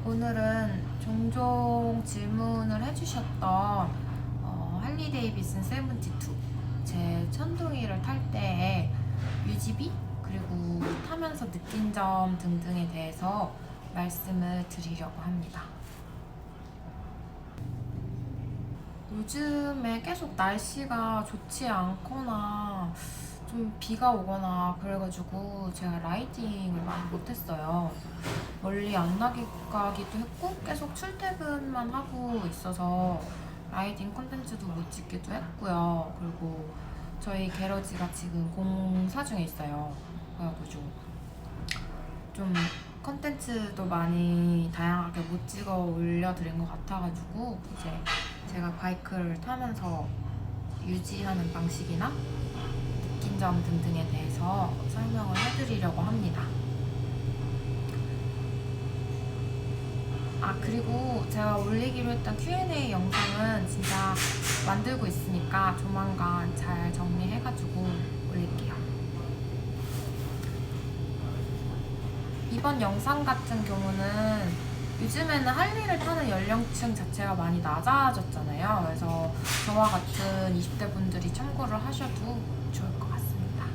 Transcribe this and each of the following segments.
오늘은 종종 질문을 해주셨던 할리 데이비슨 72 제 천둥이를 탈 때의 유지비 그리고 타면서 느낀 점 등등에 대해서 말씀을 드리려고 합니다. 요즘에 계속 날씨가 좋지 않거나 좀 비가 오거나 그래가지고 제가 라이딩을 많이 못했어요. 멀리 안 나가기도 했고 계속 출퇴근만 하고 있어서 라이딩 콘텐츠도 못 찍기도 했고요. 그리고 저희 게러지가 지금 공사 중에 있어요. 그래가지고 좀 콘텐츠도 많이 다양하게 못 찍어 올려드린 것 같아가지고 이제 제가 바이크를 타면서 유지하는 방식이나 느낀 점 등등에 대해서 설명을 해드리려고 합니다. 그리고 제가 올리기로 했던 Q&A 영상은 진짜 만들고 있으니까 조만간 잘 정리해가지고 올릴게요. 이번 영상 같은 경우는 요즘에는 할리를 타는 연령층 자체가 많이 낮아졌잖아요. 그래서 저와 같은 20대 분들이 참고를 하셔도 좋을 것 같습니다.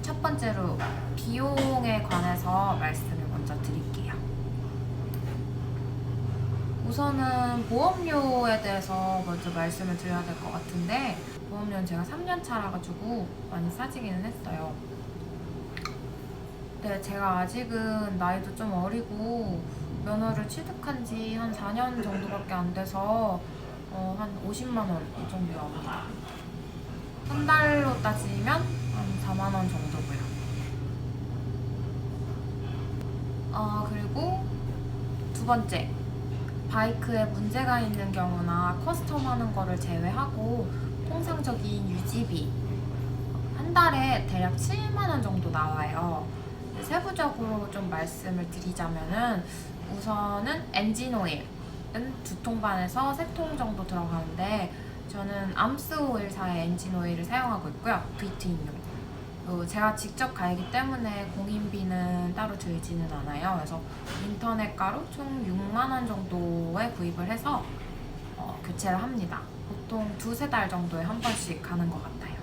첫 번째로 비용에 관해서 말씀을 먼저 드릴게요. 우선은 보험료에 대해서 먼저 말씀을 드려야 될 것 같은데 보험료는 제가 3년 차라가지고 많이 싸지기는 했어요. 네, 제가 아직은 나이도 좀 어리고 면허를 취득한 지 한 4년 정도밖에 안 돼서 한 50만 원 이 정도 나옵니다. 한 달로 따지면 한 4만 원 정도고요. 그리고 두 번째, 바이크에 문제가 있는 경우나 커스텀하는 거를 제외하고 통상적인 유지비 한 달에 대략 7만 원 정도 나와요. 세부적으로 좀 말씀을 드리자면은 우선은 엔진 오일은 2통 반에서 3통 정도 들어가는데 저는 암스 오일사의 엔진 오일을 사용하고 있고요. VT인용. 제가 직접 갈기 때문에 공인비는 따로 들지는 않아요. 그래서 인터넷가로 총 6만 원 정도에 구입을 해서 교체를 합니다. 보통 2-3달 정도에 한 번씩 가는 것 같아요.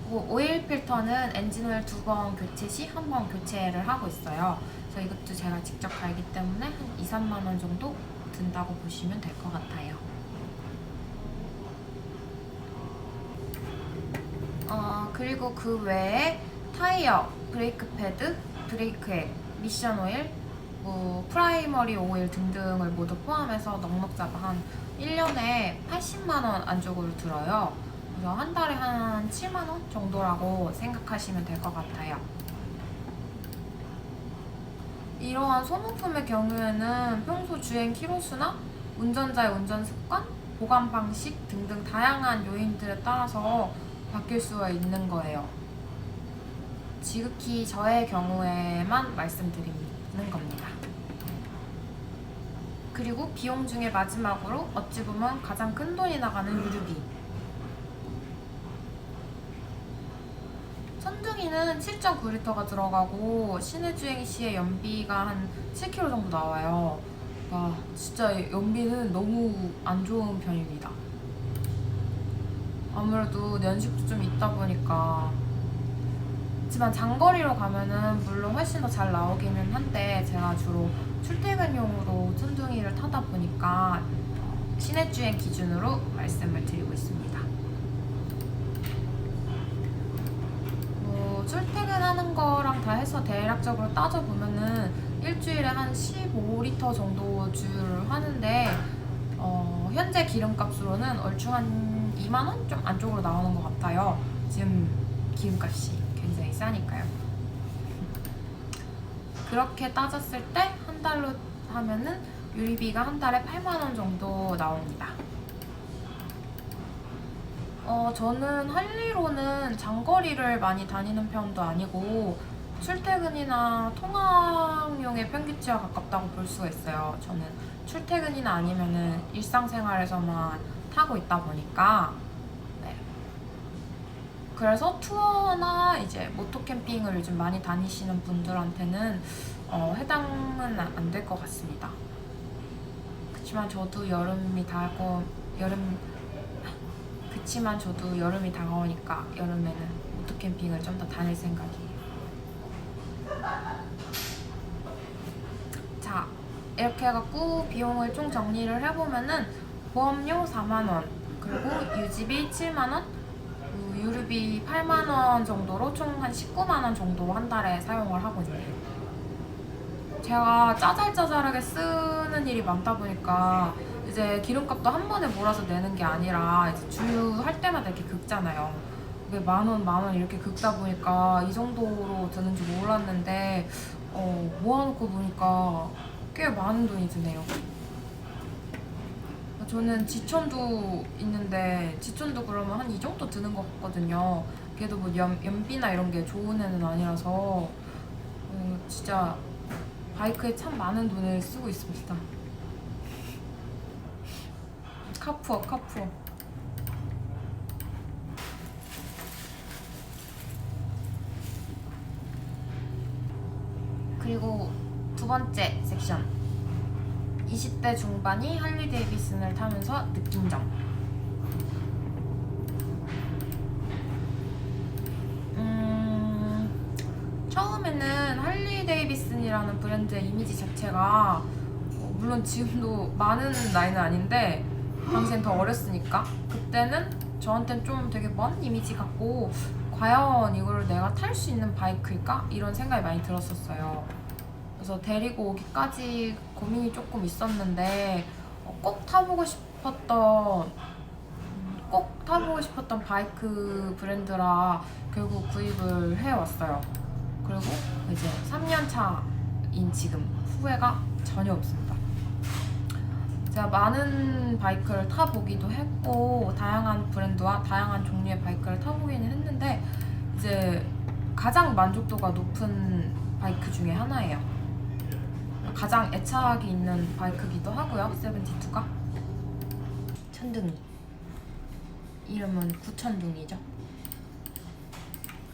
오일 필터는 엔진오일 2번 교체 시 한 번 교체를 하고 있어요. 그래서 이것도 제가 직접 갈기 때문에 한 2-3만 원 정도 든다고 보시면 될 것 같아요. 그리고 그 외에 타이어, 브레이크 패드, 브레이크액, 미션 오일, 프라이머리 오일 등등을 모두 포함해서 넉넉 잡아 한 1년에 80만 원 안쪽으로 들어요. 그래서 한 달에 한 7만 원 정도라고 생각하시면 될 것 같아요. 이러한 소모품의 경우에는 평소 주행 키로수나 운전자의 운전 습관, 보관 방식 등등 다양한 요인들에 따라서 바뀔 수가 있는 거예요. 지극히 저의 경우에만 말씀드리는 겁니다. 그리고 비용 중에 마지막으로 어찌 보면 가장 큰 돈이 나가는 유류비. 천둥이는 7.9L가 들어가고 시내 주행 시에 연비가 한 7km 정도 나와요. 진짜 연비는 너무 안 좋은 편입니다. 아무래도 연식도 좀 있다 보니까. 하지만 장거리로 가면은 물론 훨씬 더 잘 나오기는 한데 제가 주로 출퇴근용으로 천둥이를 타다 보니까 시내 주행 기준으로 말씀을 드리고 있습니다. 출퇴근하는 거랑 다 해서 대략적으로 따져보면은 일주일에 한 15리터 정도 주유를 하는데 현재 기름값으로는 얼추 한 2만 원 좀 안쪽으로 나오는 것 같아요. 지금 기름값이 굉장히 싸니까요. 그렇게 따졌을 때 한 달로 하면은 유리비가 한 달에 8만 원 정도 나옵니다. 저는 할리로는 장거리를 많이 다니는 편도 아니고 출퇴근이나 통학용의 편기치와 가깝다고 볼 수가 있어요. 저는 출퇴근이나 아니면은 일상생활에서만 타고 있다 보니까. 네. 그래서 투어나 이제 모토 캠핑을 요즘 많이 다니시는 분들한테는 해당은 안 될 것 같습니다. 그치만 저도 여름이 다가오니까 여름에는 모토 캠핑을 좀 더 다닐 생각이에요. 자, 이렇게 해갖고 비용을 총 정리를 해보면은 보험료 4만원, 그리고 유지비 7만원, 유류비 8만원 정도로 총 한 19만원 정도 한 달에 사용을 하고 있네요. 제가 짜잘짜잘하게 쓰는 일이 많다 보니까 이제 기름값도 한 번에 몰아서 내는 게 아니라 이제 주유할 때마다 이렇게 긁잖아요. 이게 만원 이렇게 긁다 보니까 이 정도로 드는 줄 몰랐는데 모아놓고 보니까 꽤 많은 돈이 드네요. 저는 지천도 있는데 지천도 그러면 한 이 정도 드는 것 같거든요. 그래도 뭐 연비나 이런 게 좋은 애는 아니라서 진짜 바이크에 참 많은 돈을 쓰고 있습니다. 카푸어. 그리고 두 번째 섹션, 20대 중반이 할리 데이비슨을 타면서 느낀 점. 처음에는 할리 데이비슨이라는 브랜드의 이미지 자체가 물론 지금도 많은 나이는 아닌데 당시엔 더 어렸으니까 그때는 저한텐 좀 되게 먼 이미지 같고 과연 이걸 내가 탈 수 있는 바이크일까? 이런 생각이 많이 들었었어요. 그래서 데리고 오기까지 고민이 조금 있었는데 꼭 타보고 싶었던 바이크 브랜드라 결국 구입을 해왔어요. 그리고 이제 3년 차인 지금 후회가 전혀 없습니다. 제가 많은 바이크를 타보기도 했고 다양한 브랜드와 다양한 종류의 바이크를 타보기는 했는데 이제 가장 만족도가 높은 바이크 중에 하나예요. 가장 애착이 있는 바이크기도 하고요. 72가 천둥이, 이름은 구천둥이죠.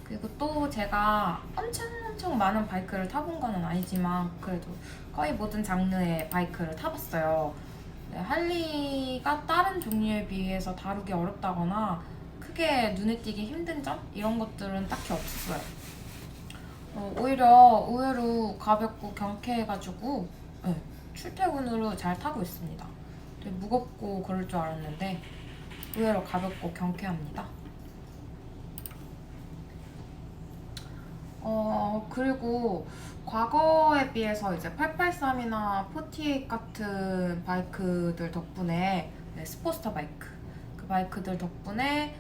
그리고 또 제가 엄청 많은 바이크를 타본 거는 아니지만 그래도 거의 모든 장르의 바이크를 타봤어요. 네, 할리가 다른 종류에 비해서 다루기 어렵다거나 크게 눈에 띄기 힘든 점? 이런 것들은 딱히 없었어요. 오히려 의외로 가볍고 경쾌해가지고 네, 출퇴근으로 잘 타고 있습니다. 되게 무겁고 그럴 줄 알았는데 의외로 가볍고 경쾌합니다. 그리고 과거에 비해서 이제 883이나 48 같은 바이크들 덕분에 스포츠터 바이크, 그 바이크들 덕분에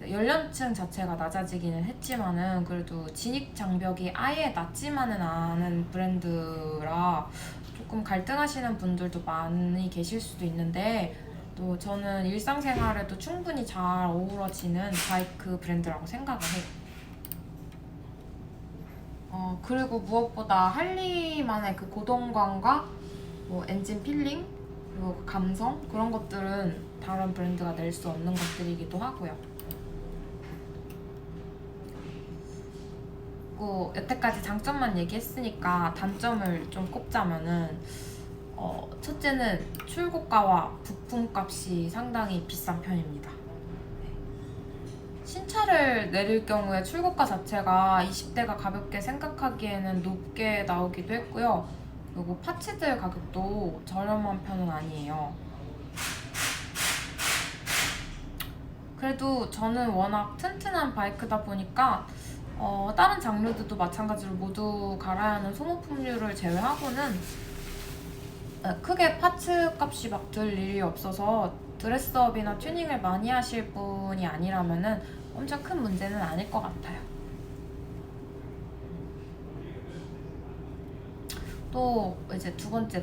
연령층 자체가 낮아지기는 했지만은 그래도 진입 장벽이 아예 낮지만은 않은 브랜드라 조금 갈등하시는 분들도 많이 계실 수도 있는데 또 저는 일상생활에도 충분히 잘 어우러지는 바이크 브랜드라고 생각을 해요. 그리고 무엇보다 할리만의 그 고동감과 뭐 엔진 필링 그리고 그 감성 그런 것들은 다른 브랜드가 낼 수 없는 것들이기도 하고요. 여태까지 장점만 얘기했으니까 단점을 좀 꼽자면은 첫째는 출고가와 부품값이 상당히 비싼 편입니다. 신차를 내릴 경우에 출고가 자체가 20대가 가볍게 생각하기에는 높게 나오기도 했고요. 그리고 파츠들 가격도 저렴한 편은 아니에요. 그래도 저는 워낙 튼튼한 바이크다 보니까 다른 장르들도 마찬가지로 모두 갈아야 하는 소모품류를 제외하고는 크게 파츠 값이 막 들 일이 없어서 드레스업이나 튜닝을 많이 하실 분이 아니라면은 엄청 큰 문제는 아닐 것 같아요. 또 이제 두 번째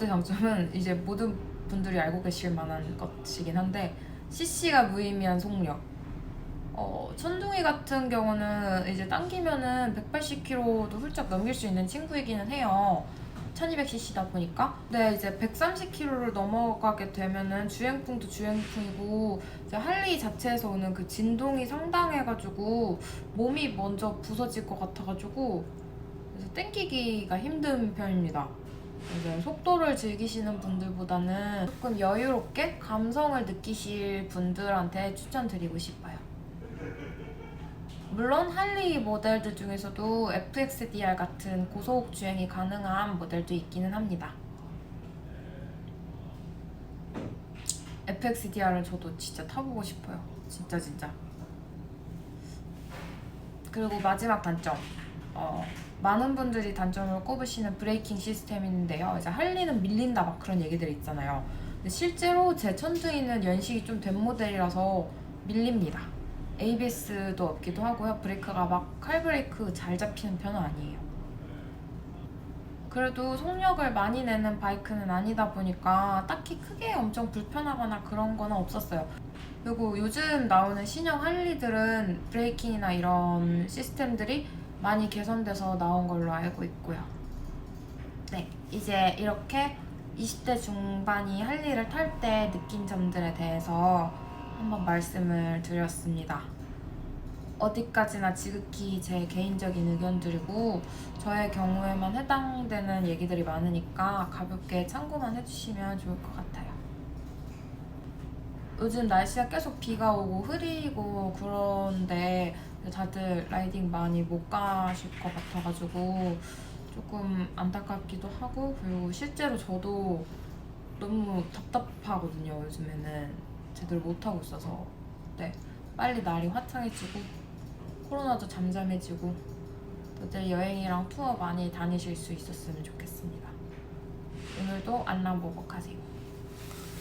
장점은 이제 모든 분들이 알고 계실 만한 것이긴 한데 CC가 무의미한 속력. 천둥이 같은 경우는 이제 당기면은 180km도 훌쩍 넘길 수 있는 친구이기는 해요. 1200cc다 보니까. 근데 이제 130km를 넘어가게 되면은 주행풍도 주행풍이고 이제 할리 자체에서 오는 그 진동이 상당해가지고 몸이 먼저 부서질 것 같아가지고 그래서 땡기기가 힘든 편입니다. 이제 속도를 즐기시는 분들보다는 조금 여유롭게 감성을 느끼실 분들한테 추천드리고 싶어요. 물론 할리 모델들 중에서도 FXDR 같은 고속 주행이 가능한 모델도 있기는 합니다. FXDR은 저도 진짜 타보고 싶어요. 진짜. 그리고 마지막 단점. 많은 분들이 단점으로 꼽으시는 브레이킹 시스템인데요. 이제 할리는 밀린다 막 그런 얘기들이 있잖아요. 근데 실제로 제 천둥이는 연식이 좀 된 모델이라서 밀립니다. ABS도 없기도 하고요. 브레이크가 막 칼브레이크 잘 잡히는 편은 아니에요. 그래도 속력을 많이 내는 바이크는 아니다 보니까 딱히 크게 엄청 불편하거나 그런 건 없었어요. 그리고 요즘 나오는 신형 할리들은 브레이킹이나 이런 시스템들이 많이 개선돼서 나온 걸로 알고 있고요. 네, 이제 이렇게 20대 중반이 할리를 탈 때 느낀 점들에 대해서 한번 말씀을 드렸습니다. 어디까지나 지극히 제 개인적인 의견들이고 저의 경우에만 해당되는 얘기들이 많으니까 가볍게 참고만 해주시면 좋을 것 같아요. 요즘 날씨가 계속 비가 오고 흐리고 그런데 다들 라이딩 많이 못 가실 것 같아가지고 조금 안타깝기도 하고, 그리고 실제로 저도 너무 답답하거든요. 요즘에는 제대로 못하고 있어서. 네, 빨리 날이 화창해지고 코로나도 잠잠해지고 다들 여행이랑 투어 많이 다니실 수 있었으면 좋겠습니다. 오늘도 안락보복하세요.